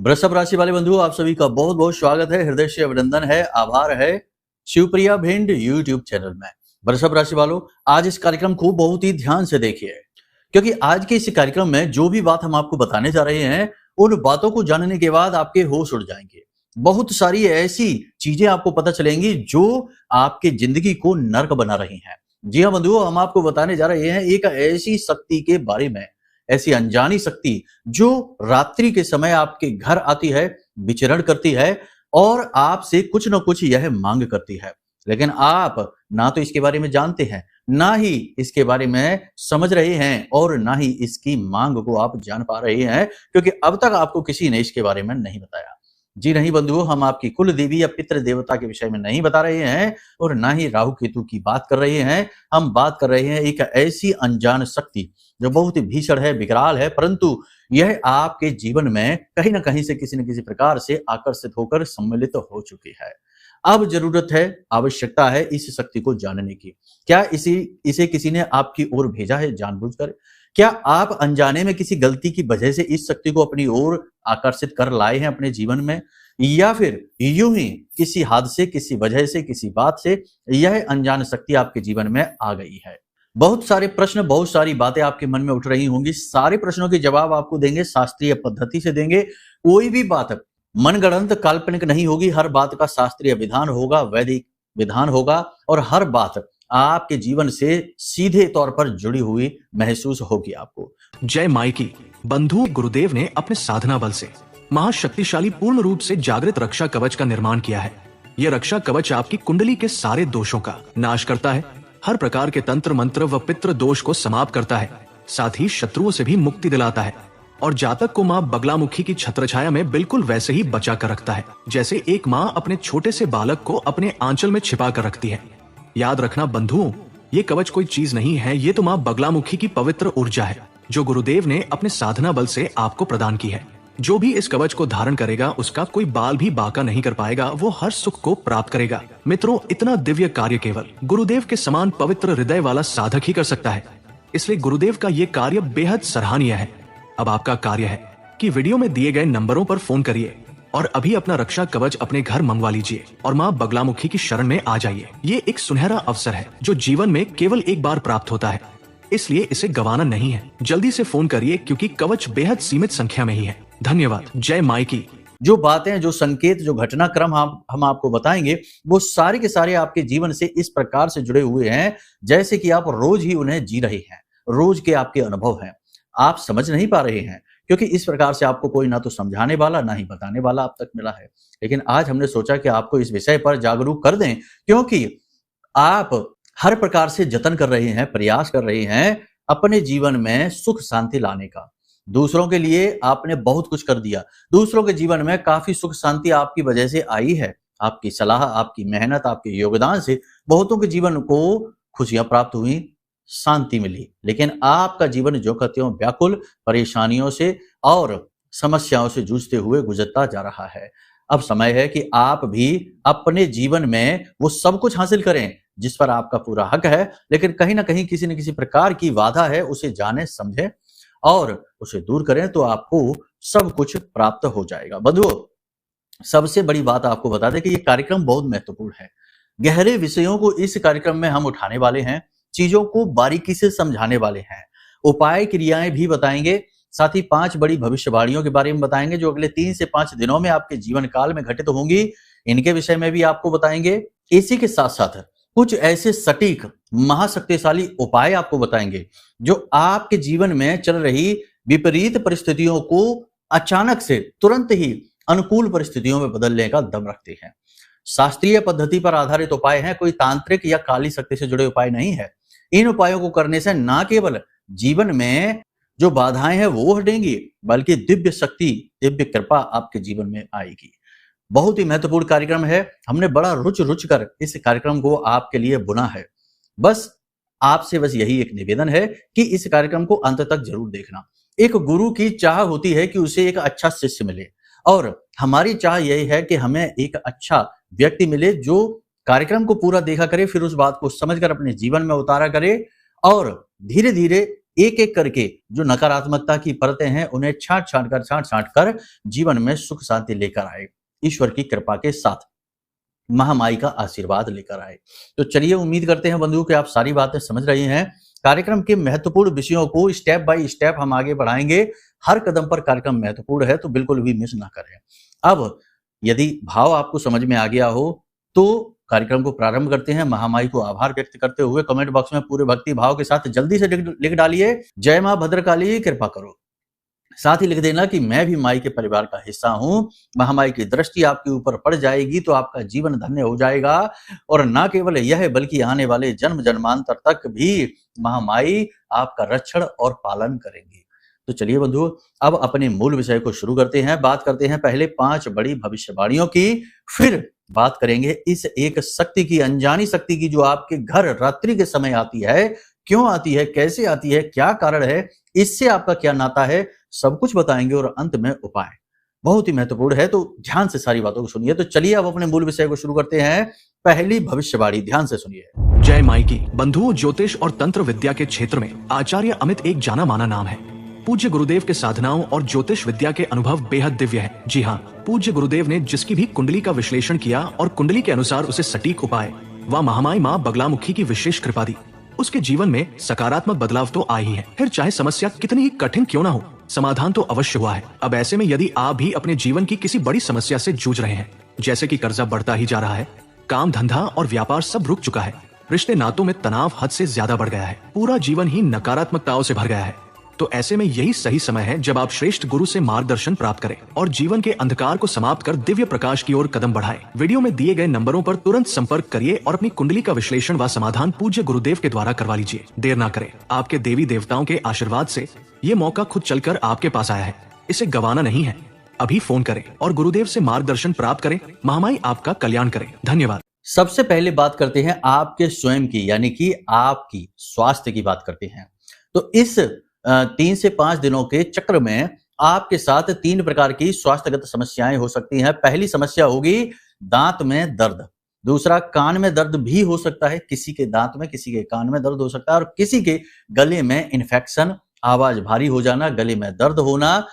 वृषभ राशि वाले बंधु, आप सभी का बहुत बहुत स्वागत है, हृदय से अभिनंदन है, आभार है शिवप्रिया भिंड यूट्यूब चैनल में। वृषभ राशि वालों, आज इस कार्यक्रम को बहुत ही ध्यान से देखिए, क्योंकि आज के इस कार्यक्रम में जो भी बात हम आपको बताने जा रहे हैं, उन बातों को जानने के बाद आपके होश उड़ जाएंगे। बहुत सारी ऐसी चीजें आपको पता चलेंगी जो आपकी जिंदगी को नर्क बना रही हैं। जी हाँ बंधुओं, हम आपको बताने जा रहे हैं एक ऐसी शक्ति के बारे में, ऐसी अनजानी शक्ति जो रात्रि के समय आपके घर आती है, विचरण करती है और आपसे कुछ न कुछ यह मांग करती है। लेकिन आप ना तो इसके बारे में जानते हैं, ना ही इसके बारे में समझ रहे हैं और ना ही इसकी मांग को आप जान पा रहे हैं, क्योंकि अब तक आपको किसी ने इसके बारे में नहीं बताया। जी नहीं बंधुओं, हम आपकी कुल देवी या पितृ देवता के विषय में नहीं बता रहे हैं और ना ही राहु केतु की बात कर रहे हैं। हम बात कर रहे हैं एक ऐसी अनजान शक्ति जो बहुत ही भीषण है, विकराल है, परंतु यह आपके जीवन में कहीं ना कहीं से किसी न किसी प्रकार से आकर्षित होकर सम्मिलित हो चुकी है। अब जरूरत है, आवश्यकता है इस शक्ति को जानने की। क्या इसे किसी ने आपकी ओर भेजा है जानबूझकर? क्या आप अनजाने में किसी गलती की वजह से इस शक्ति को अपनी ओर आकर्षित कर लाए हैं अपने जीवन में, या फिर यूं ही किसी हादसे, किसी वजह से, किसी बात से यह अनजान शक्ति आपके जीवन में आ गई है? बहुत सारे प्रश्न, बहुत सारी बातें आपके मन में उठ रही होंगी। सारे प्रश्नों के जवाब आपको देंगे, शास्त्रीय पद्धति से देंगे। कोई भी बात मनगढ़ंत, काल्पनिक नहीं होगी। हर बात का शास्त्रीय विधान होगा, वैदिक विधान होगा और हर बात आपके जीवन से सीधे तौर पर जुड़ी हुई महसूस होगी आपको। जय माई की। बंधु गुरुदेव ने अपने साधना बल से महाशक्तिशाली, पूर्ण रूप से जागृत रक्षा कवच का निर्माण किया है। यह रक्षा कवच आपकी कुंडली के सारे दोषों का नाश करता है, हर प्रकार के तंत्र मंत्र व पितृ दोष को समाप्त करता है, साथ ही शत्रुओं से भी मुक्ति दिलाता है और जातक को माँ बगलामुखी की छत्रछाया में बिल्कुल वैसे ही बचा कर रखता है, जैसे एक माँ अपने छोटे से बालक को अपने आंचल में छिपा कर रखती है। याद रखना बंधुओं, ये कवच कोई चीज नहीं है, ये तो माँ बगलामुखी की पवित्र ऊर्जा है जो गुरुदेव ने अपने साधना बल से आपको प्रदान की है। जो भी इस कवच को धारण करेगा उसका कोई बाल भी बाका नहीं कर पाएगा, वो हर सुख को प्राप्त करेगा। मित्रों, इतना दिव्य कार्य केवल गुरुदेव के समान पवित्र हृदय वाला साधक ही कर सकता है, इसलिए गुरुदेव का ये कार्य बेहद सराहनीय है। अब आपका कार्य है कि वीडियो में दिए गए नंबरों पर फोन करिए और अभी अपना रक्षा कवच अपने घर मंगवा लीजिए और माँ बगलामुखी की शरण में आ जाइए। ये एक सुनहरा अवसर है जो जीवन में केवल एक बार प्राप्त होता है, इसलिए इसे गंवाना नहीं है। जल्दी से फोन करिए क्योंकि कवच बेहद सीमित संख्या में ही है। धन्यवाद। जय माई की। जो बातें, जो संकेत, जो घटनाक्रम हम आपको बताएंगे, वो सारे के सारे आपके जीवन से इस प्रकार से जुड़े हुए हैं जैसे कि आप रोज ही उन्हें जी रहे हैं, रोज के आपके अनुभव हैं। आप समझ नहीं पा रहे हैं क्योंकि इस प्रकार से आपको कोई ना तो समझाने वाला, ना ही बताने वाला अब तक मिला है। लेकिन आज हमने सोचा कि आपको इस विषय पर जागरूक कर दें, क्योंकि आप हर प्रकार से जतन कर रहे हैं, प्रयास कर रहे हैं अपने जीवन में सुख शांति लाने का। दूसरों के लिए आपने बहुत कुछ कर दिया, दूसरों के जीवन में काफी सुख शांति आपकी वजह से आई है। आपकी सलाह, आपकी मेहनत, आपके योगदान से बहुतों के जीवन को खुशियां प्राप्त हुई, शांति मिली। लेकिन आपका जीवन जो कहते हो व्याकुल, परेशानियों से और समस्याओं से जूझते हुए गुजरता जा रहा है। अब समय है कि आप भी अपने जीवन में वो सब कुछ हासिल करें जिस पर आपका पूरा हक है, लेकिन कहीं ना कहीं किसी न किसी प्रकार की बाधा है, उसे जाने समझें और उसे दूर करें तो आपको सब कुछ प्राप्त हो जाएगा। बंधुओं, सबसे बड़ी बात आपको बता दें कि ये कार्यक्रम बहुत महत्वपूर्ण है। गहरे विषयों को इस कार्यक्रम में हम उठाने वाले हैं, चीजों को बारीकी से समझाने वाले हैं, उपाय क्रियाएं भी बताएंगे, साथ ही 5 बड़ी भविष्यवाणियों के बारे में बताएंगे जो अगले 3 से 5 दिनों में आपके जीवन काल में घटित होंगी। इनके विषय में भी आपको बताएंगे। इसी के साथ साथ कुछ ऐसे सटीक, महाशक्तिशाली उपाय आपको बताएंगे जो आपके जीवन में चल रही विपरीत परिस्थितियों को अचानक से, तुरंत ही अनुकूल परिस्थितियों में बदलने का दम रखते हैं। शास्त्रीय पद्धति पर आधारित उपाय हैं, कोई तांत्रिक या काली शक्ति से जुड़े उपाय नहीं है। इन उपायों को करने से ना केवल जीवन में जो बाधाएं हैं वो हटेंगी, बल्कि दिव्य शक्ति, दिव्य कृपा आपके जीवन में आएगी। बहुत ही महत्वपूर्ण कार्यक्रम है। हमने बड़ा रुच कर इस कार्यक्रम को आपके लिए बुना है। बस आपसे यही एक निवेदन है कि इस कार्यक्रम को अंत तक जरूर देखना। एक गुरु की चाह होती है कि उसे एक अच्छा शिष्य मिले, और हमारी चाह यही है कि हमें एक अच्छा व्यक्ति मिले जो कार्यक्रम को पूरा देखा करे, फिर उस बात को समझकर अपने जीवन में उतारा करे और धीरे धीरे एक एक करके जो नकारात्मकता की परतें हैं उन्हें छांट छांट कर जीवन में सुख शांति लेकर आए, ईश्वर की कृपा के साथ महामाई का आशीर्वाद लेकर आए। तो चलिए, उम्मीद करते हैं बंधुओं कि आप सारी बातें समझ रहे हैं। कार्यक्रम के महत्वपूर्ण विषयों को स्टेप बाय स्टेप हम आगे बढ़ाएंगे। हर कदम पर कार्यक्रम महत्वपूर्ण है, तो बिल्कुल भी मिस ना करें। अब यदि भाव आपको समझ में आ गया हो तो कार्यक्रम को प्रारंभ करते हैं। महामाई को आभार व्यक्त करते हुए कमेंट बॉक्स में पूरे भक्ति भाव के साथ जल्दी से लिख डालिए, जय मां भद्रकाली कृपा करो। साथ ही लिख देना कि मैं भी माई के परिवार का हिस्सा हूं। महामाई की दृष्टि आपके ऊपर पड़ जाएगी तो आपका जीवन धन्य हो जाएगा, और ना केवल यह बल्कि आने वाले जन्म जन्मांतर तक भी महामाई आपका रक्षण और पालन करेंगी। तो चलिए बंधुओं, अब अपने मूल विषय को शुरू करते हैं। बात करते हैं पहले 5 बड़ी भविष्यवाणियों की, फिर बात करेंगे इस एक शक्ति की, अनजानी शक्ति की, जो आपके घर रात्रि के समय आती है। क्यों आती है, कैसे आती है, क्या कारण है, इससे आपका क्या नाता है, सब कुछ बताएंगे, और अंत में उपाय। बहुत ही महत्वपूर्ण है, तो ध्यान से सारी बातों को सुनिए। तो चलिए अब अपने मूल विषय को शुरू करते हैं। पहली भविष्यवाणी, ध्यान से सुनिए। जय माई की। बंधुओं, ज्योतिष और तंत्र विद्या के क्षेत्र में आचार्य अमित एक जाना माना नाम है। पूज्य गुरुदेव के साधनाओं और ज्योतिष विद्या के अनुभव बेहद दिव्य है। जी हाँ, पूज्य गुरुदेव ने जिसकी भी कुंडली का विश्लेषण किया और कुंडली के अनुसार उसे सटीक उपाय व महामाई माँ बगलामुखी की विशेष कृपा दी, उसके जीवन में सकारात्मक बदलाव तो आ ही है। फिर चाहे समस्या कितनी ही कठिन क्यों ना हो, समाधान तो अवश्य हुआ है। अब ऐसे में यदि आप भी अपने जीवन की किसी बड़ी समस्या से जूझ रहे हैं, जैसे कि कर्जा बढ़ता ही जा रहा है, काम धंधा और व्यापार सब रुक चुका है, रिश्ते नातों में तनाव हद से ज्यादा बढ़ गया है, पूरा जीवन ही नकारात्मकताओं से भर गया है, तो ऐसे में यही सही समय है जब आप श्रेष्ठ गुरु से मार्गदर्शन प्राप्त करें और जीवन के अंधकार को समाप्त कर दिव्य प्रकाश की ओर कदम बढ़ाएं। वीडियो में दिए गए नंबरों पर तुरंत संपर्क करिए और अपनी कुंडली का विश्लेषण व समाधान पूज्य गुरुदेव के द्वारा करवा लीजिए। देर ना करें, आपके देवी देवताओं के आशीर्वाद से ये मौका खुद चलकर आपके पास आया है, इसे गंवाना नहीं है। अभी फोन करें और गुरुदेव से मार्गदर्शन प्राप्त करें। महामाई आपका कल्याण करें। धन्यवाद। सबसे पहले बात करते हैं आपके स्वयं की, यानी कि आपकी स्वास्थ्य की बात करते हैं। तो इस 3 से 5 दिनों के चक्र में आपके साथ 3 प्रकार की स्वास्थ्यगत समस्याएं हो सकती हैं। पहली समस्या होगी दांत में दर्द। दूसरा, कान में दर्द भी हो सकता है, किसी के दांत में, किसी के कान में दर्द हो सकता है, और किसी के गले में इन्फेक्शन, आवाज भारी हो जाना, गले में दर्द होना,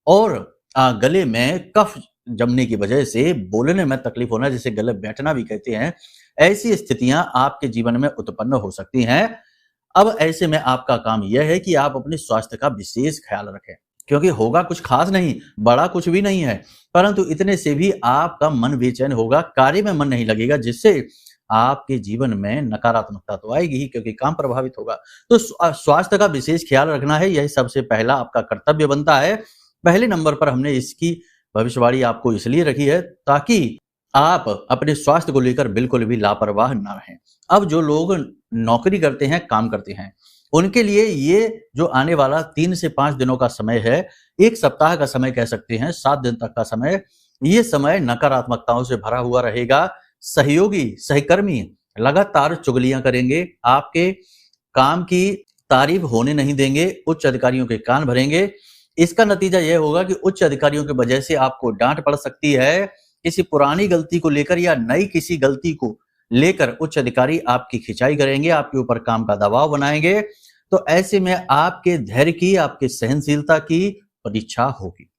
और गले में कफ जमने की वजह से बोलने में तकलीफ होना, जिसे गले बैठना भी कहते हैं। ऐसी स्थितियां आपके जीवन में उत्पन्न हो सकती हैं। अब ऐसे में आपका काम यह है कि आप अपने स्वास्थ्य का विशेष ख्याल रखें, क्योंकि होगा कुछ खास नहीं, बड़ा कुछ भी नहीं है, परंतु इतने से भी आपका मन बेचैन होगा, कार्य में मन नहीं लगेगा, जिससे आपके जीवन में नकारात्मकता तो आएगी ही, क्योंकि काम प्रभावित होगा। तो स्वास्थ्य का विशेष ख्याल रखना है, यही सबसे पहला आपका कर्तव्य बनता है। पहले नंबर पर हमने इसकी भविष्यवाणी आपको इसलिए रखी है ताकि आप अपने स्वास्थ्य को लेकर बिल्कुल भी लापरवाह ना रहें। अब जो लोग नौकरी करते हैं, काम करते हैं, उनके लिए ये जो आने वाला 3 से 5 दिनों का समय है, 1 सप्ताह का समय कह सकते हैं, 7 दिन तक का समय, ये समय नकारात्मकताओं से भरा हुआ रहेगा। सहयोगी, सहकर्मी लगातार चुगलियां करेंगे, आपके काम की तारीफ होने नहीं देंगे, उच्च अधिकारियों के कान भरेंगे। इसका नतीजा यह होगा कि उच्च अधिकारियों की वजह से आपको डांट पड़ सकती है। किसी पुरानी गलती को लेकर या नई किसी गलती को लेकर उच्च अधिकारी आपकी खिंचाई करेंगे, आपके ऊपर काम का दबाव बनाएंगे। तो ऐसे में आपके धैर्य की, आपके सहनशीलता की परीक्षा होगी।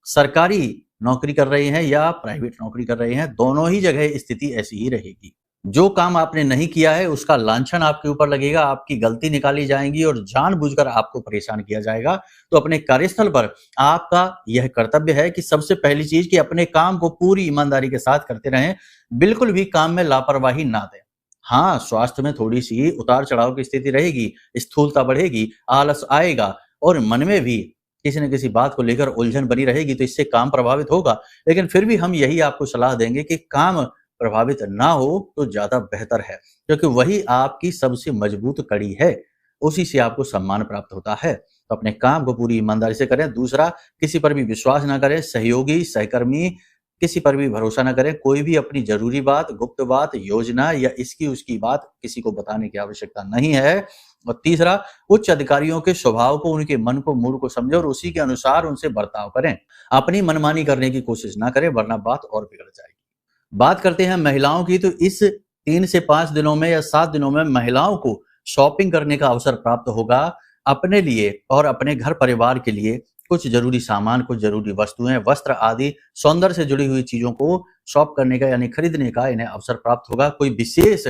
सरकारी नौकरी कर रहे हैं या प्राइवेट नौकरी कर रहे हैं, दोनों ही जगह स्थिति ऐसी ही रहेगी। जो काम आपने नहीं किया है उसका लांछन आपके ऊपर लगेगा, आपकी गलती निकाली जाएगी और जानबूझकर आपको परेशान किया जाएगा। तो अपने कार्यस्थल पर आपका यह कर्तव्य है कि सबसे पहली चीज कि अपने काम को पूरी ईमानदारी के साथ करते रहें, बिल्कुल भी काम में लापरवाही ना दें। हाँ, स्वास्थ्य में थोड़ी सी उतार चढ़ाव की स्थिति रहेगी, स्थूलता बढ़ेगी, आलस आएगा और मन में भी किसी न किसी बात को लेकर उलझन बनी रहेगी, तो इससे काम प्रभावित होगा। लेकिन फिर भी हम यही आपको सलाह देंगे कि काम प्रभावित ना हो तो ज्यादा बेहतर है, क्योंकि वही आपकी सबसे मजबूत कड़ी है, उसी से आपको सम्मान प्राप्त होता है। तो अपने काम को पूरी ईमानदारी से करें। दूसरा, किसी पर भी विश्वास ना करें, सहयोगी, सहकर्मी, किसी पर भी भरोसा ना करें। कोई भी अपनी जरूरी बात, गुप्त बात, योजना या इसकी उसकी बात किसी को बताने की आवश्यकता नहीं है। और तीसरा, उच्च अधिकारियों के स्वभाव को, उनके मन को, मूड को समझें और उसी के अनुसार उनसे बर्ताव करें। अपनी मनमानी करने की कोशिश ना करें, वरना बात और बिगड़ जाएगी। बात करते हैं महिलाओं की, तो इस 3 से 5 दिनों में या 7 दिनों में महिलाओं को शॉपिंग करने का अवसर प्राप्त होगा। अपने लिए और अपने घर परिवार के लिए कुछ ज़रूरी सामान, कुछ ज़रूरी वस्तुएँ, वस्त्र आदि सौंदर्य से जुड़ी हुई चीज़ों को शॉप करने का यानी खरीदने का इन्हें अवसर प्राप्त होगा। कोई विशेष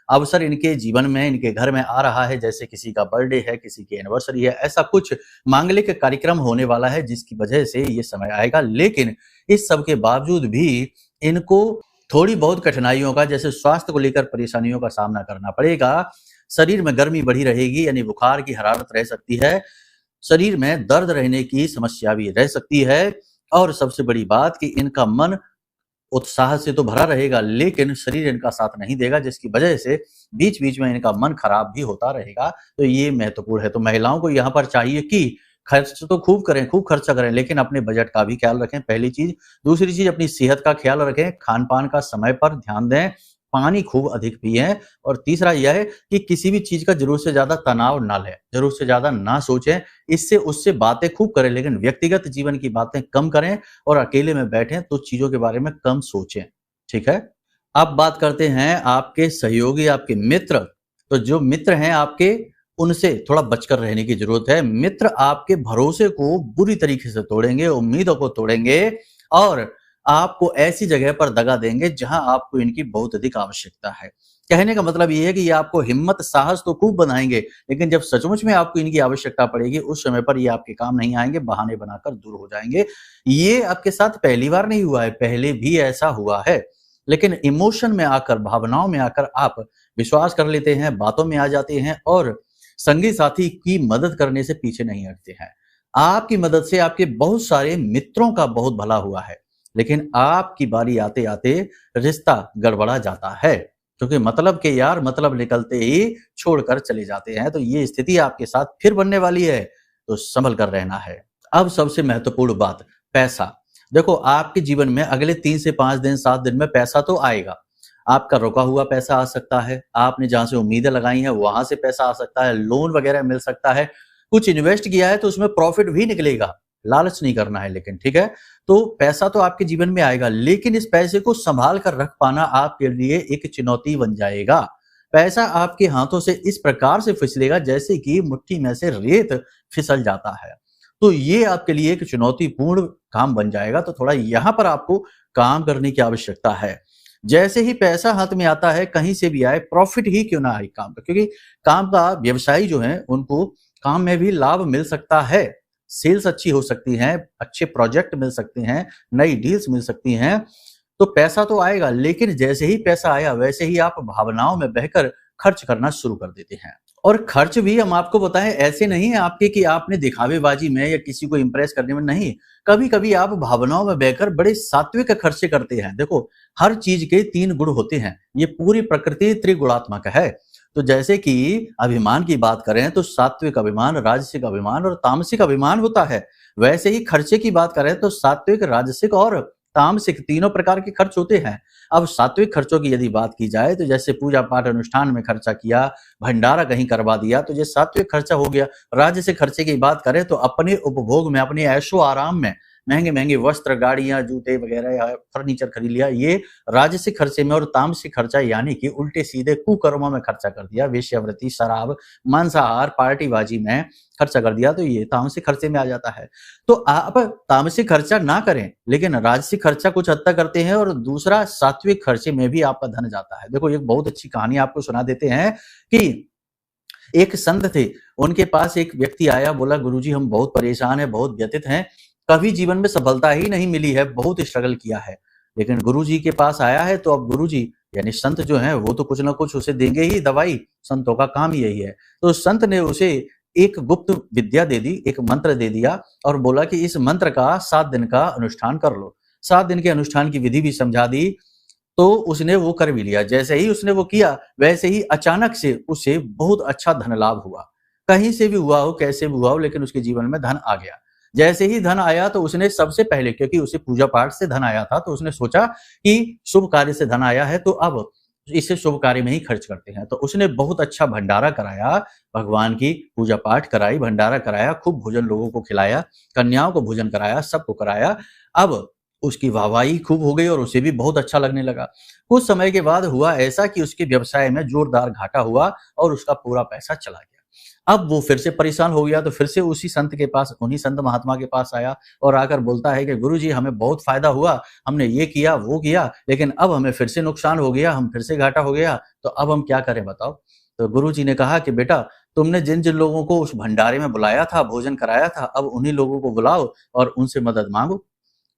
अवसर इनके जीवन में, इनके घर में आ रहा है, जैसे किसी का बर्थडे है, किसी की एनिवर्सरी है, ऐसा कुछ मांगलिक कार्यक्रम होने वाला है जिसकी वजह से ये समय आएगा। लेकिन इस सब के बावजूद भी इनको थोड़ी बहुत कठिनाइयों का, जैसे स्वास्थ्य को लेकर परेशानियों का सामना करना पड़ेगा। शरीर में गर्मी बढ़ी रहेगी यानी बुखार की हरारत रह सकती है। शरीर में दर्द रहने की समस्या भी रह सकती है और सबसे बड़ी बात कि इनका मन उत्साह से तो भरा रहेगा लेकिन शरीर इनका साथ नहीं देगा, जिसकी वजह से बीच-बीच में इनका मन खराब भी होता रहेगा। तो ये महत्वपूर्ण है। तो महिलाओं को यहाँ पर चाहिए कि खर्च तो खूब करें, खूब खर्चा करें, लेकिन अपने बजट का भी ख्याल रखें, पहली चीज़। दूसरी चीज़, अपनी सेहत का ख्याल रखें, खान-पान का समय पर ध्यान दें, पानी खूब अधिक पिएँ और तीसरा यह है कि किसी भी चीज़ का ज़रूरत से ज़्यादा तनाव ना लें, ज़रूरत से ज़्यादा ना सोचें। इससे उससे बातें खूब करें लेकिन व्यक्तिगत जीवन की बातें कम करें और अकेले में बैठें तो चीज़ों के बारे में कम सोचें, ठीक है? अब बात करते हैं आपके सहयोगी, आपके मित्र। तो जो मित्र हैं आपके, उनसे थोड़ा बचकर रहने की ज़रूरत है। मित्र आपके भरोसे को बुरी तरीके से तोड़ेंगे, उम्मीदों को तोड़ेंगे और आपको ऐसी जगह पर दगा देंगे जहां आपको इनकी बहुत अधिक आवश्यकता है। कहने का मतलब ये है कि ये आपको हिम्मत, साहस तो खूब बनाएँगे, लेकिन जब सचमुच में आपको इनकी आवश्यकता पड़ेगी, उस समय पर ये आपके काम नहीं आएँगे, बहाने बनाकर दूर हो जाएँगे। ये आपके साथ पहली बार नहीं हुआ है, पहले भी ऐसा हुआ है। लेकिन इमोशन में आकर, भावनाओं में आकर आप विश्वास कर लेते हैं, बातों में आ जाते हैं और संगी साथी की मदद करने से पीछे नहीं हटते हैं। आपकी मदद से आपके बहुत सारे मित्रों का बहुत भला हुआ है, लेकिन आपकी बारी आते-आते रिश्ता गड़बड़ा जाता है, क्योंकि मतलब के यार मतलब निकलते ही छोड़कर चले जाते हैं। तो ये स्थिति आपके साथ फिर बनने वाली है, तो संभल कर रहना है। अब सबसे महत्वपूर्ण बात, पैसा। देखो, आपके जीवन में अगले 3 से 5 दिन, 7 दिन में पैसा तो आएगा। आपका रुका हुआ पैसा आ सकता है, आपने जहाँ से उम्मीदें लगाई हैं, वहाँ से पैसा आ सकता है, लोन वगैरह मिल सकता है, कुछ इन्वेस्ट किया है तो उसमें प्रॉफिट भी निकलेगा। लालच नहीं करना है लेकिन, ठीक है? तो पैसा तो आपके जीवन में आएगा, लेकिन इस पैसे को सँभाल कर रख पाना आपके लिए एक चुनौती बन जाएगा। पैसा आपके हाथों से इस प्रकार से फिसलेगा जैसे कि मुट्ठी में से रेत फिसल जाता है। तो ये आपके लिए एक चुनौतीपूर्ण काम बन जाएगा, तो थोड़ा यहाँ पर आपको काम करने की आवश्यकता है। जैसे ही पैसा हाथ में आता है, कहीं से भी आए, प्रॉफिट ही क्यों ना आए काम का, क्योंकि काम का व्यवसायी जो हैं, उनको काम में भी लाभ मिल सकता है। सेल्स अच्छी हो सकती हैं, अच्छे प्रोजेक्ट मिल सकते हैं, नई डील्स मिल सकती हैं, तो पैसा तो आएगा, लेकिन जैसे ही पैसा आया, वैसे ही आप भावनाओं में बहकर खर्च करना शुरू कर देते हैं। और खर्च भी हम आपको बताएँ, ऐसे नहीं है आपके कि आपने दिखावेबाजी में या किसी को इम्प्रेस करने में, नहीं। कभी-कभी आप भावनाओं में बहकर बड़े सात्विक खर्चे करते हैं। देखो, हर चीज़ के 3 गुण होते हैं। ये पूरी प्रकृति त्रिगुणात्मक है। तो जैसे कि अभिमान की बात करें तो सात्विक अभिमान, राजसिक अभिमान और तामसिक अभिमान होता है। वैसे ही खर्चे की बात करें तो सात्विक, राजसिक और तामसिक तीनों प्रकार के खर्च होते हैं। अब सात्विक खर्चों की यदि बात की जाए तो जैसे पूजा-पाठ अनुष्ठान में खर्चा किया, भंडारा कहीं करवा दिया, तो ये सात्विक खर्चा हो गया। राजसिक खर्चे की बात करें तो अपने उपभोग में, अपने ऐशो-आराम में महँगे-महँगे वस्त्र, गाड़ियाँ, जूते वगैरह या फर्नीचर खरीद लिया, ये राजसिक खर्चे में। और तामसिक खर्चा यानी कि उल्टे-सीधे कुकर्मों में खर्चा कर दिया, वेश्यावृत्ति, शराब, मांसाहार, पार्टीबाजी में खर्चा कर दिया, तो ये तामसिक खर्चे में आ जाता है। तो आप तामसिक खर्चा ना करें, लेकिन राजसिक खर्चा कुछ हद तक करते हैं और दूसरा सात्विक खर्चे में भी आपका धन जाता है। देखो, एक बहुत अच्छी कहानी आपको सुना देते हैं कि एक संत थे, उनके पास एक व्यक्ति आया, बोला, गुरुजी हम बहुत परेशान हैं, बहुत व्यथित हैं, कभी जीवन में सफलता ही नहीं मिली है, बहुत स्ट्रगल किया है। लेकिन गुरुजी के पास आया है तो अब गुरुजी यानी संत जो हैं वो तो कुछ ना कुछ उसे देंगे ही दवाई, संतों का काम ही यही है। तो संत ने उसे एक गुप्त विद्या दे दी, एक मंत्र दे दिया और बोला कि इस मंत्र का 7 दिन का अनुष्ठान कर लो। 7 दिन के अनुष्ठान की विधि भी समझा दी, तो उसने वो कर भी लिया। जैसे ही उसने वो किया, वैसे ही अचानक से उसे बहुत अच्छा धन लाभ हुआ। कहीं से भी हुआ हो, कैसे भी हुआ हो, लेकिन उसके जीवन में धन आ गया। जैसे ही धन आया तो उसने सबसे पहले, क्योंकि उसे पूजा पाठ से धन आया था, तो उसने सोचा कि शुभ कार्य से धन आया है तो अब इसे शुभ कार्य में ही खर्च करते हैं। तो उसने बहुत अच्छा भंडारा कराया, भगवान की पूजा पाठ कराई, भंडारा कराया, खूब भोजन लोगों को खिलाया, कन्याओं को भोजन कराया, सबको कराया। अब उसकी वाहवाही खूब हो गई और उसे भी बहुत अच्छा लगने लगा। कुछ समय के बाद हुआ ऐसा कि उसके व्यवसाय में जोरदार घाटा हुआ और उसका पूरा पैसा चला गया। अब वो फिर से परेशान हो गया, तो फिर से उसी संत के पास, उन्हीं संत महात्मा के पास आया और आकर बोलता है कि गुरुजी हमें बहुत फायदा हुआ, हमने ये किया वो किया, लेकिन अब हमें फिर से नुकसान हो गया, हम फिर से घाटा हो गया, तो अब हम क्या करें बताओ। तो गुरुजी ने कहा कि बेटा तुमने जिन जिन लोगों को उस भंडारे में बुलाया था, भोजन कराया था, अब उन्हीं लोगों को बुलाओ और उनसे मदद मांगो।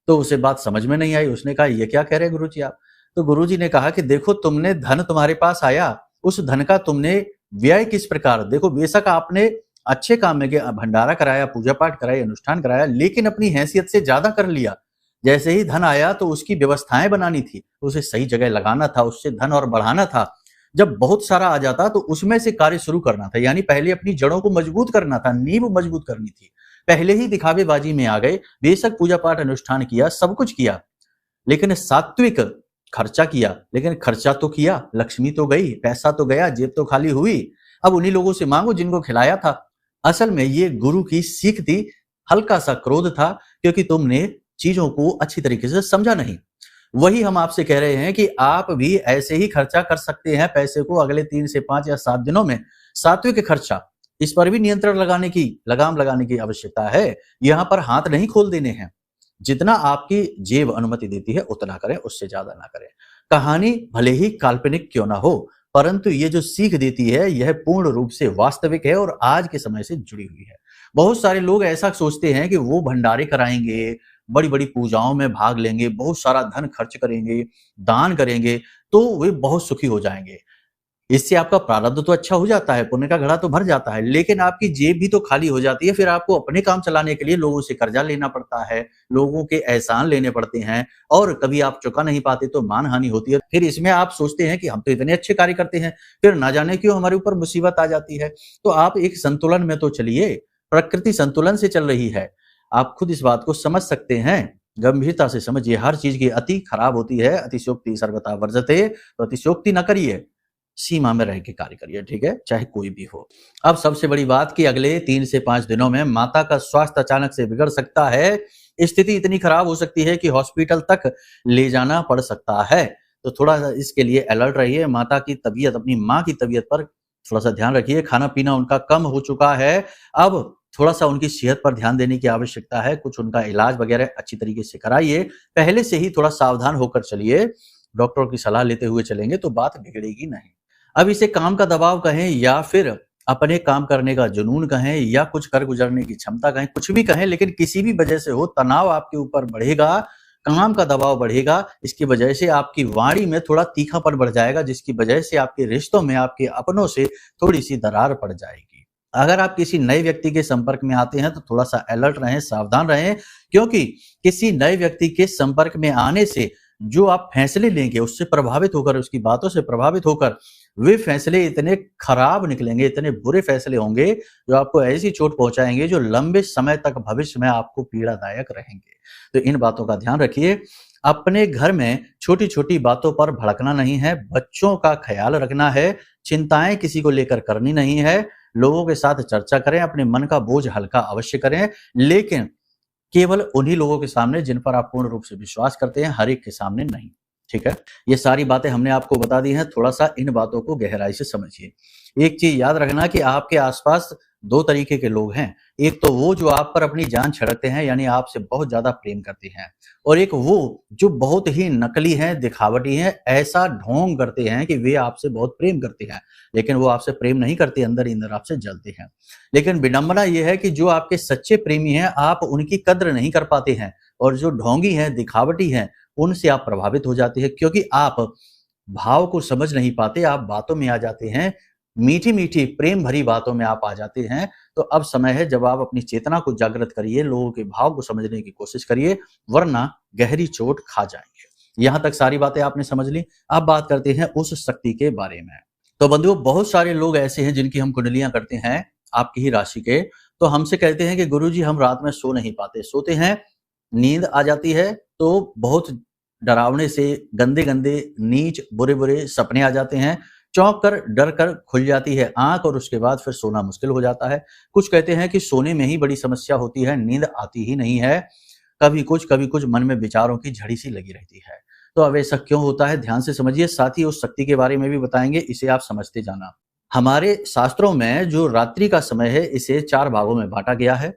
तो उसे बात समझ में नहीं आई, उसने कहा ये क्या कह रहे हैं गुरुजी आप। तो गुरुजी ने कहा कि देखो तुमने धन तुम्हारे पास आया, उस धन का तुमने व्यय किस प्रकार, देखो बेशक आपने अच्छे काम में गया, भंडारा कराया, पूजा पाठ कराई, अनुष्ठान कराया, लेकिन अपनी हैसियत से ज्यादा कर लिया। जैसे ही धन आया तो उसकी व्यवस्थाएं बनानी थी, उसे सही जगह लगाना था, उससे धन और बढ़ाना था। जब बहुत सारा आ जाता तो उसमें से कार्य शुरू करना था, यानी पहले अपनी जड़ों को मजबूत करना था, नींव मजबूत करनी थी। पहले ही दिखावेबाजी में आ गए, बेशक पूजा पाठ अनुष्ठान किया, सब कुछ किया, लेकिन सात्विक खर्चा किया, लेकिन खर्चा तो किया, लक्ष्मी तो गई, पैसा तो गया, जेब तो खाली हुई। अब उन्हीं लोगों से मांगो जिनको खिलाया था। असल में ये गुरु की सीख थी, हल्का सा क्रोध था क्योंकि तुमने चीजों को अच्छी तरीके से समझा नहीं। वही हम आपसे कह रहे हैं कि आप भी ऐसे ही खर्चा कर सकते हैं पैसे को अगले 3 से 5 या 7 दिनों में। सात्विक खर्चा, इस पर भी नियंत्रण लगाने की, लगाम लगाने की आवश्यकता है। यहां पर हाथ नहीं खोल देने हैं। जितना आपकी जेब अनुमति देती है उतना करें, उससे ज्यादा ना करें। कहानी भले ही काल्पनिक क्यों ना हो, परंतु ये जो सीख देती है यह पूर्ण रूप से वास्तविक है और आज के समय से जुड़ी हुई है। बहुत सारे लोग ऐसा सोचते हैं कि वो भंडारे कराएंगे, बड़ी बड़ी पूजाओं में भाग लेंगे, बहुत सारा धन खर्च करेंगे, दान करेंगे, तो वे बहुत सुखी हो जाएंगे। इससे आपका प्रारब्ध तो अच्छा हो जाता है, पुण्य का घड़ा तो भर जाता है, लेकिन आपकी जेब भी तो खाली हो जाती है। फिर आपको अपने काम चलाने के लिए लोगों से कर्जा लेना पड़ता है, लोगों के एहसान लेने पड़ते हैं, और कभी आप चुका नहीं पाते तो मानहानि होती है। फिर इसमें आप सोचते हैं कि हम तो इतने अच्छे कार्य करते हैं, फिर ना जाने क्यों हमारे ऊपर मुसीबत आ जाती है। तो आप एक संतुलन में तो चलिए, प्रकृति संतुलन से चल रही है, आप खुद इस बात को समझ सकते हैं। गंभीरता से समझिए, हर चीज की अति खराब होती है। अतिशयोक्ति सर्वथा वर्जते, तो अतिशयोक्ति न करिए, सीमा में रह के कार्य करिए, ठीक है, चाहे कोई भी हो। अब सबसे बड़ी बात कि अगले 3 से 5 दिनों में माता का स्वास्थ्य अचानक से बिगड़ सकता है। स्थिति इतनी खराब हो सकती है कि हॉस्पिटल तक ले जाना पड़ सकता है। तो थोड़ा सा इसके लिए अलर्ट रहिए। माता की तबीयत, अपनी माँ की तबीयत पर थोड़ा सा ध्यान रखिए। खाना पीना उनका कम हो चुका है, अब थोड़ा सा उनकी सेहत पर ध्यान देने की आवश्यकता है। कुछ उनका इलाज वगैरह अच्छी तरीके से कराइए, पहले से ही थोड़ा सावधान होकर चलिए। डॉक्टर की सलाह लेते हुए चलेंगे तो बात बिगड़ेगी नहीं। अब इसे काम का दबाव कहें या फिर अपने काम करने का जुनून कहें या कुछ कर गुजरने की क्षमता कहें, कुछ भी कहें, लेकिन किसी भी वजह से हो, तनाव आपके ऊपर बढ़ेगा, काम का दबाव बढ़ेगा। इसकी वजह से आपकी वाणी में थोड़ा तीखापन बढ़ जाएगा, जिसकी वजह से आपके रिश्तों में, आपके अपनों से थोड़ी सी दरार पड़ जाएगी। अगर आप किसी नए व्यक्ति के संपर्क में आते हैं तो थोड़ा सा अलर्ट रहें, सावधान रहें, क्योंकि किसी नए व्यक्ति के संपर्क में आने से जो आप फैसले लेंगे उससे प्रभावित होकर, उसकी बातों से प्रभावित होकर, वे फैसले इतने खराब निकलेंगे, इतने बुरे फैसले होंगे जो आपको ऐसी चोट पहुंचाएंगे जो लंबे समय तक भविष्य में आपको पीड़ादायक रहेंगे। तो इन बातों का ध्यान रखिए। अपने घर में छोटी छोटी बातों पर भड़कना नहीं है, बच्चों का ख्याल रखना है, चिंताएं किसी को लेकर करनी नहीं है। लोगों के साथ चर्चा करें, अपने मन का बोझ हल्का अवश्य करें, लेकिन केवल उन्हीं लोगों के सामने जिन पर आप पूर्ण रूप से विश्वास करते हैं, हर एक के सामने नहीं। ठीक है, ये सारी बातें हमने आपको बता दी हैं, थोड़ा सा इन बातों को गहराई से समझिए। एक चीज याद रखना कि आपके आसपास 2 तरीके के लोग हैं। एक तो वो जो आप पर अपनी जान छिड़कते हैं, यानी आपसे बहुत ज्यादा प्रेम करते हैं, और एक वो जो बहुत ही नकली हैं, दिखावटी हैं, ऐसा ढोंग करते हैं कि वे आपसे बहुत प्रेम करते हैं, लेकिन वो आपसे प्रेम नहीं करते, अंदर ही अंदर आपसे जलते हैं। लेकिन विडंबना ये है कि जो आपके सच्चे प्रेमी हैं, आप उनकी कद्र नहीं कर पाते हैं, और जो ढोंगी हैं, दिखावटी हैं, उनसे आप प्रभावित हो जाते हैं, क्योंकि आप भाव को समझ नहीं पाते, आप बातों में आ जाते हैं, मीठी मीठी प्रेम भरी बातों में आप आ जाते हैं। तो अब समय है जब आप अपनी चेतना को जागृत करिए, लोगों के भाव को समझने की कोशिश करिए, वरना गहरी चोट खा जाएंगे। यहां तक सारी बातें आपने समझ ली। अब बात करते हैं उस शक्ति के बारे में। तो बंधुओं, बहुत सारे लोग ऐसे हैं जिनकी हम कुंडलियां करते हैं, आपकी ही राशि के, तो हमसे कहते हैं कि गुरुजी हम रात में सो नहीं पाते, सोते हैं नींद आ जाती है तो बहुत डरावने से गंदे गंदे नीच बुरे बुरे सपने आ जाते हैं, चौंक कर डर कर खुल जाती है आंख, और उसके बाद फिर सोना मुश्किल हो जाता है। कुछ कहते हैं कि सोने में ही बड़ी समस्या होती है, नींद आती ही नहीं है, कभी कुछ मन में विचारों की झड़ी सी लगी रहती है। तो अब ऐसा क्यों होता है, ध्यान से समझिए। साथ ही उस शक्ति के बारे में भी बताएंगे, इसे आप समझते जाना। हमारे शास्त्रों में जो रात्रि का समय है इसे 4 भागों में बांटा गया है,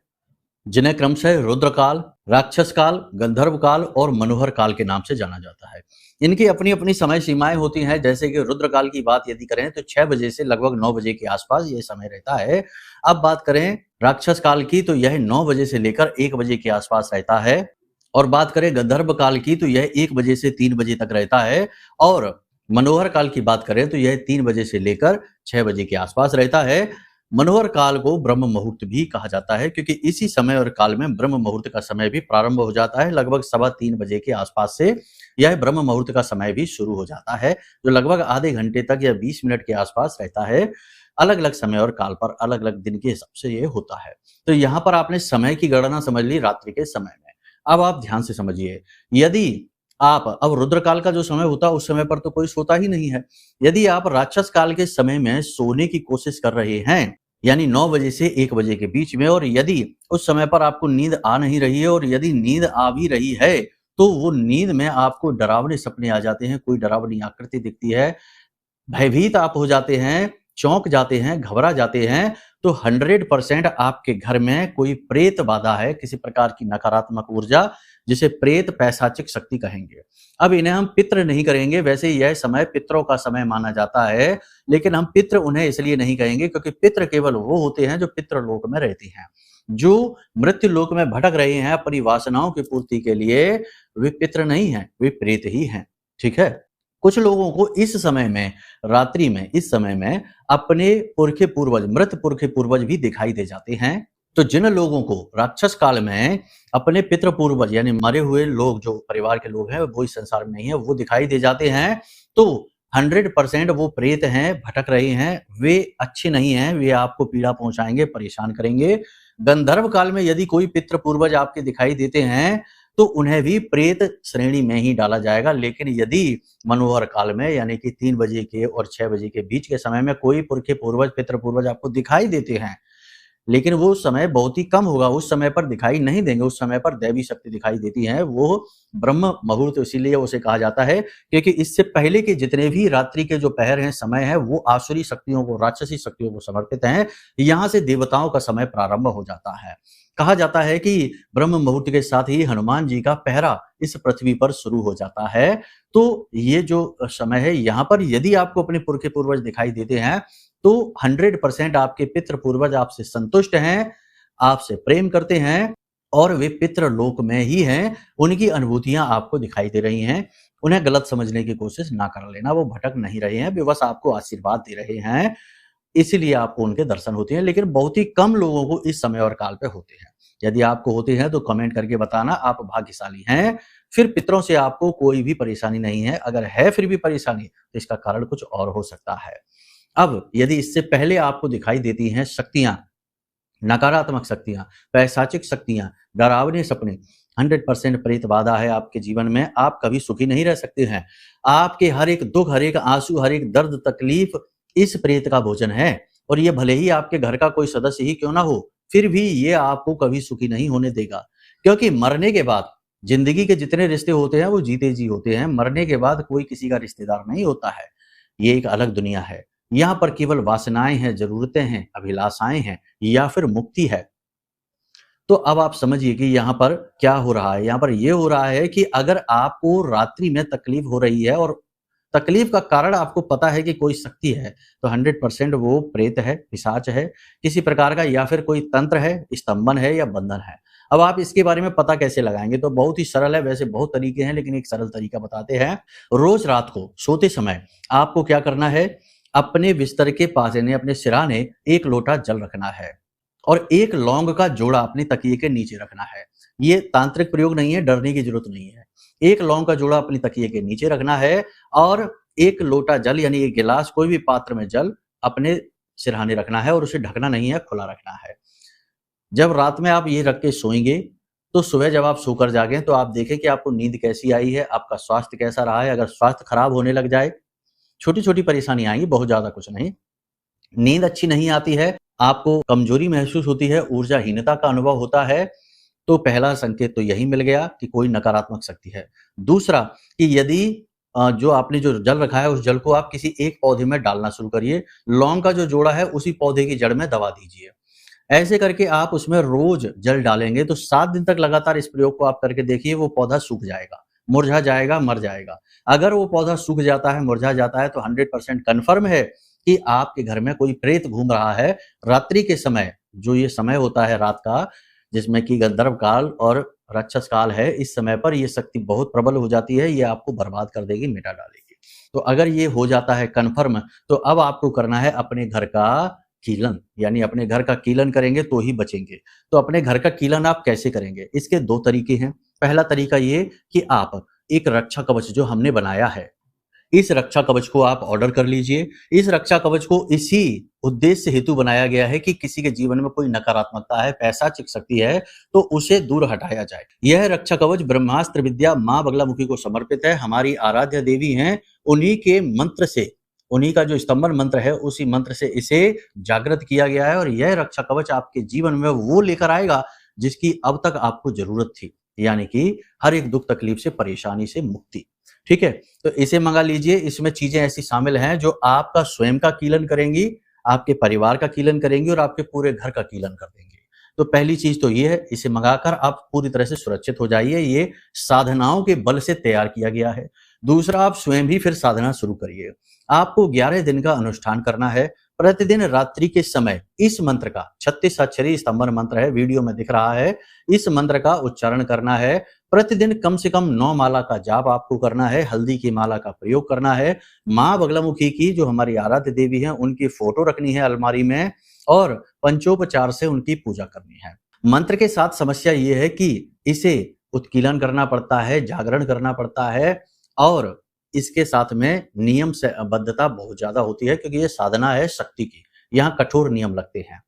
जिन्हें क्रमशः रुद्र काल, राक्षस काल, गंधर्व काल और मनोहर काल के नाम से जाना जाता है। इनकी अपनी अपनी समय सीमाएं होती हैं। जैसे कि रुद्र काल की बात यदि करें तो 6 बजे से लगभग 9 बजे के आसपास ये समय रहता है। अब बात करें राक्षस काल की तो यह 9 बजे से लेकर 1 बजे के आसपास रहता है, और बात करें गंधर्व काल की तो यह 1 बजे से 3 बजे तक रहता है, और मनोहर काल की बात करें तो यह 3 बजे से लेकर 6 बजे के आसपास रहता है। मनोहर काल को ब्रह्म मुहूर्त भी कहा जाता है, क्योंकि इसी समय और काल में ब्रह्म मुहूर्त का समय भी प्रारंभ हो जाता है। लगभग 3:15 बजे के आसपास से यह ब्रह्म मुहूर्त का समय भी शुरू हो जाता है, जो लगभग आधे घंटे तक या 20 मिनट के आसपास रहता है। अलग अलग समय और काल पर अलग अलग दिन के हिसाब से ये होता है। तो यहाँ पर आपने समय की गणना समझ ली रात्रि के समय में। अब आप ध्यान से समझिए, यदि आप अब रुद्र काल का जो समय होता है उस समय पर तो कोई सोता ही नहीं है। यदि आप राक्षस काल के समय में सोने की कोशिश कर रहे हैं, यानी 9 बजे से 1 बजे के बीच में, और यदि उस समय पर आपको नींद आ नहीं रही है, और यदि नींद आ भी रही है तो वो नींद में आपको डरावने सपने आ जाते हैं, कोई डरावनी आकृति दिखती है, भयभीत आप हो जाते हैं, चौंक जाते हैं, घबरा जाते हैं, तो 100% आपके घर में कोई प्रेत बाधा है, किसी प्रकार की नकारात्मक ऊर्जा, जिसे प्रेत पैशाचिक शक्ति कहेंगे। अब इन्हें हम पितृ नहीं करेंगे, वैसे यह समय पितरों का समय माना जाता है, लेकिन हम पितृ उन्हें इसलिए नहीं कहेंगे क्योंकि पितृ केवल वो होते हैं जो पितृलोक में रहते हैं। जो मृत्यु लोक में भटक रहे हैं अपनी वासनाओं की पूर्ति के लिए, वे पितृ नहीं हैं, वे प्रेत ही हैं। ठीक है? कुछ लोगों को इस समय में, रात्रि में, इस समय में अपने पुरखे पूर्वज, मृत पुरखे पूर्वज भी दिखाई दे जाते हैं। तो जिन लोगों को राक्षस काल में अपने पितृ पूर्वज यानी मरे हुए लोग, जो परिवार के लोग हैं वो इस संसार में नहीं है, वो दिखाई दे जाते हैं, तो 100% वो प्रेत हैं, भटक रहे हैं, वे अच्छे नहीं हैं, वे आपको पीड़ा पहुंचाएंगे, परेशान करेंगे। गंधर्व काल में यदि कोई पितृ पूर्वज आपके दिखाई देते हैं तो उन्हें भी प्रेत श्रेणी में ही डाला जाएगा। लेकिन यदि मनोहर काल में यानी कि 3 बजे के और 6 बजे के बीच के समय में कोई पुरखे पूर्वज, पितृ पूर्वज आपको दिखाई देते हैं, लेकिन वो समय बहुत ही कम होगा, उस समय पर दिखाई नहीं देंगे, उस समय पर दैवी शक्ति दिखाई देती है, वो ब्रह्म मुहूर्त इसीलिए उसे कहा जाता है क्योंकि इससे पहले के जितने भी रात्रि के जो पहर हैं, समय है, वो आसुरी शक्तियों को, राक्षसी शक्तियों को समर्पित हैं। यहाँ से देवताओं का समय प्रारंभ हो जाता है। कहा जाता है कि ब्रह्म मुहूर्त के साथ ही हनुमान जी का पहरा इस पृथ्वी पर शुरू हो जाता है। तो ये जो समय है, यहाँ पर यदि आपको अपने पुरखे पूर्वज दिखाई देते हैं तो 100% आपके पितृ पूर्वज आपसे संतुष्ट हैं, आपसे प्रेम करते हैं, और वे पितृ लोक में ही हैं। उनकी अनुभूतियां आपको दिखाई दे रही हैं। उन्हें गलत समझने की कोशिश ना कर लेना, वो भटक नहीं रहे हैं, वे बस आपको आशीर्वाद दे रहे हैं, इसीलिए आपको उनके दर्शन होते हैं। लेकिन बहुत ही कम लोगों को इस समय और काल पे होते हैं। यदि आपको होते हैं तो कमेंट करके बताना, आप भाग्यशाली हैं। फिर पितरों से आपको कोई भी परेशानी नहीं है। अगर है फिर भी परेशानी तो इसका कारण कुछ और हो सकता है। अब यदि इससे पहले आपको दिखाई देती हैं शक्तियां, नकारात्मक शक्तियां, पैशाचिक शक्तियां, डरावने सपने, 100% प्रेत बाधा है आपके जीवन में, आप कभी सुखी नहीं रह सकते हैं। आपके हर एक दुख, हर एक आंसू, हर एक दर्द, तकलीफ इस प्रेत का भोजन है, और ये भले ही आपके घर का कोई सदस्य ही क्यों ना हो, फिर भी ये आपको कभी सुखी नहीं होने देगा। क्योंकि मरने के बाद जिंदगी के जितने रिश्ते होते हैं वो जीते जी होते हैं, मरने के बाद कोई किसी का रिश्तेदार नहीं होता है। ये एक अलग दुनिया है। यहाँ पर केवल वासनाएं हैं, जरूरतें हैं, अभिलाषाएं हैं, या फिर मुक्ति है। तो अब आप समझिए कि यहाँ पर क्या हो रहा है। यहाँ पर ये हो रहा है कि अगर आपको रात्रि में तकलीफ हो रही है और तकलीफ का कारण आपको पता है कि कोई शक्ति है, तो 100% वो प्रेत है, पिशाच है, किसी प्रकार का, या फिर कोई तंत्र है, स्तंभन है, या बंधन है। अब आप इसके बारे में पता कैसे लगाएंगे? तो बहुत ही सरल है, वैसे बहुत तरीके हैं, लेकिन एक सरल तरीका बताते हैं। रोज रात को सोते समय आपको क्या करना है? अपने बिस्तर के पास यानी अपने सिरहाने 1 लोटा जल रखना है, और 1 लौंग का जोड़ा अपने तकिए के नीचे रखना है। ये तांत्रिक प्रयोग नहीं है, डरने की जरूरत नहीं है। 1 लौंग का जोड़ा अपने तकिए के नीचे रखना है, और 1 लोटा जल यानी 1 गिलास, कोई भी पात्र में जल अपने सिरहाने रखना है, और उसे ढकना नहीं है, खुला रखना है। जब रात में आप ये रख के सोएंगे तो सुबह जब आप सोकर जागें तो आप देखें कि आपको नींद कैसी आई है, आपका स्वास्थ्य कैसा रहा है। अगर स्वास्थ्य खराब होने लग जाए, छोटी-छोटी परेशानी आएँगी, बहुत ज़्यादा कुछ नहीं। नींद अच्छी नहीं आती है, आपको कमजोरी महसूस होती है, ऊर्जाहीनता का अनुभव होता है, तो पहला संकेत तो यही मिल गया कि कोई नकारात्मक शक्ति है। दूसरा कि यदि जो आपने जो जल रखा है उस जल को आप किसी एक पौधे में डालना शुरू करिए। लौंग का जो जोड़ा है उसी पौधे की जड़ में दबा दीजिए। ऐसे करके आप उसमें रोज जल डालेंगे तो 7 दिन तक लगातार इस प्रयोग को आप करके देखिए, वो पौधा सूख जाएगा, मुरझा जाएगा, मर जाएगा। अगर वो पौधा सूख जाता है, मुरझा जाता है तो 100% कन्फर्म है कि आपके घर में कोई प्रेत घूम रहा है। रात्रि के समय, जो ये समय होता है रात का, जिसमें कि गंधर्व काल और राक्षस काल है, इस समय पर ये शक्ति बहुत प्रबल हो जाती है, ये आपको बर्बाद कर देगी, मिटा डालेगी। तो अगर ये हो जाता है कन्फर्म, तो अब आपको करना है अपने घर का कीलन, यानी अपने घर का कीलन करेंगे तो ही बचेंगे। तो अपने घर का कीलन आप कैसे करेंगे? इसके 2 तरीके हैं। पहला तरीका ये कि आप एक रक्षा कवच जो हमने बनाया है, इस रक्षा कवच को आप ऑर्डर कर लीजिए। इस रक्षा कवच को इसी उद्देश्य हेतु बनाया गया है कि किसी के जीवन में कोई नकारात्मकता है, पैशाचिक शक्ति है, तो उसे दूर हटाया जाए। यह रक्षा कवच ब्रह्मास्त्र विद्या माँ बगलामुखी को समर्पित है। हमारी आराध्य देवी हैं, उन्हीं के मंत्र से, उन्हीं का जो स्तंभन मंत्र है उसी मंत्र से इसे जागृत किया गया है और यह रक्षा कवच आपके जीवन में वो लेकर आएगा जिसकी अब तक आपको जरूरत थी, यानी कि हर एक दुख तकलीफ से, परेशानी से मुक्ति। ठीक है, तो इसे मंगा लीजिए। इसमें चीजें ऐसी शामिल हैं जो आपका स्वयं का कीलन करेंगी, आपके परिवार का कीलन करेंगी और आपके पूरे घर का कीलन कर देंगे। तो पहली चीज तो ये है, इसे मंगाकर आप पूरी तरह से सुरक्षित हो जाइए। ये साधनाओं के बल से तैयार किया गया है। दूसरा, आप स्वयं भी फिर साधना शुरू करिए। आपको 11 दिन का अनुष्ठान करना है। प्रतिदिन रात्रि के समय इस मंत्र का 36 अक्षरी स्तंभन मंत्र है, वीडियो में दिख रहा है, इस मंत्र का उच्चारण करना है। प्रतिदिन कम से कम 9 माला का जाप आपको करना है। हल्दी की माला का प्रयोग करना है। माँ बगलामुखी की, जो हमारी आराध्य देवी है, उनकी फोटो रखनी है अलमारी में और पंचोपचार से उनकी पूजा करनी है। मंत्र के साथ समस्या ये है कि इसे उत्कीलन करना पड़ता है, जागरण करना पड़ता है और इसके साथ में नियम से बद्धता बहुत ज्यादा होती है, क्योंकि ये साधना है शक्ति की, यहाँ कठोर नियम लगते हैं।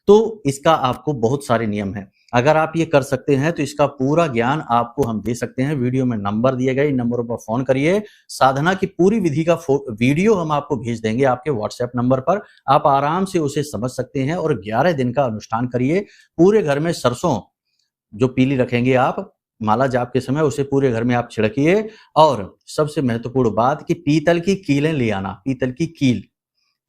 तो इसका आपको बहुत सारे नियम हैं। अगर आप ये कर सकते हैं तो इसका पूरा ज्ञान आपको हम दे सकते हैं। वीडियो में नंबर दिए गए, इन नंबरों पर फोन करिए। साधना की पूरी विधि का वीडियो हम आपको भेज देंगे आपके व्हाट्सएप नंबर पर। आप आराम से उसे समझ सकते हैं और 11 दिन का अनुष्ठान करिए। पूरे घर में सरसों जो पीली रखेंगे आप माला जाप के समय, उसे पूरे घर में आप छिड़किए। और सबसे महत्वपूर्ण बात कि पीतल की कीलें ले आना, पीतल की कील,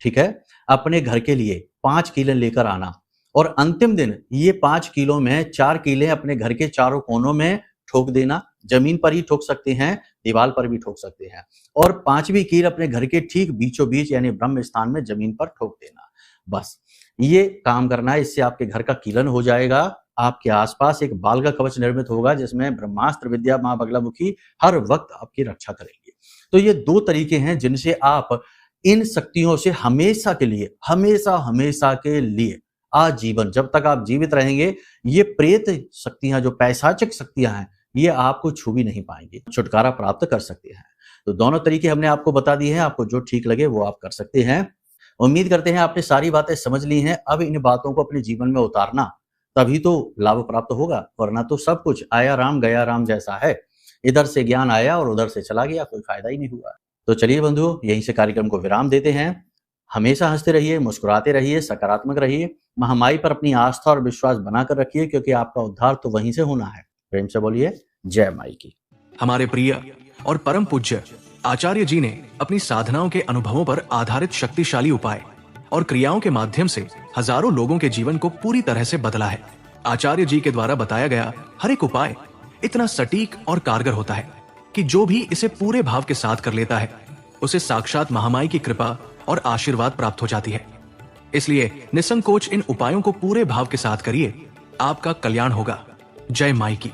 ठीक है, अपने घर के लिए 5 कीलें लेकर आना। और अंतिम दिन ये 5 किलो में 4 कीलें अपने घर के चारों कोनों में ठोक देना। जमीन पर ही ठोक सकते हैं, दीवार पर भी ठोक सकते हैं। और 5वीं कील अपने घर के ठीक बीचों बीच यानी ब्रह्म स्थान में जमीन पर ठोक देना। बस ये काम करना है, इससे आपके घर का कीलन हो जाएगा। आपके आसपास एक बाल का कवच निर्मित होगा जिसमें ब्रह्मास्त्र विद्या माँ बगलामुखी हर वक्त आपकी रक्षा करेंगे। तो ये 2 तरीके हैं जिनसे आप इन शक्तियों से हमेशा के लिए, हमेशा के लिए, आजीवन, जब तक आप जीवित रहेंगे, ये प्रेत शक्तियां, जो पैशाचिक शक्तियां हैं, ये आपको छू भी नहीं पाएंगी, छुटकारा प्राप्त कर सकते हैं। तो दोनों तरीके हमने आपको बता दिए हैं, आपको जो ठीक लगे वो आप कर सकते हैं। उम्मीद करते हैं आपने सारी बातें समझ ली हैं। अब इन बातों को अपने जीवन में उतारना, तभी तो लाभ प्राप्त होगा, वरना तो सब कुछ आया राम गया राम जैसा है। इधर से ज्ञान आया और उधर से चला गया, कोई फायदा ही नहीं हुआ। तो चलिए बंधुओं, यहीं से कार्यक्रम को विराम देते हैं। हमेशा हंसते रहिए, मुस्कुराते रहिए, सकारात्मक रहिए। महामाई पर अपनी आस्था और विश्वास बनाकर रखिए, क्योंकि आपका उद्धार तो वहीं से होना है। प्रेम से बोलिए जय माई की। हमारे प्रिय और परम पूज्य आचार्य जी ने अपनी साधनाओं के अनुभवों पर आधारित शक्तिशाली उपाय और क्रियाओं के माध्यम से हजारों लोगों के जीवन को पूरी तरह से बदला है। आचार्य जी के द्वारा बताया गया हर एक उपाय इतना सटीक और कारगर होता है कि जो भी इसे पूरे भाव के साथ कर लेता है, उसे साक्षात महामाई की कृपा और आशीर्वाद प्राप्त हो जाती है। इसलिए निसंकोच इन उपायों को पूरे भाव के साथ करिए, आपका कल्याण होगा। जय माई की।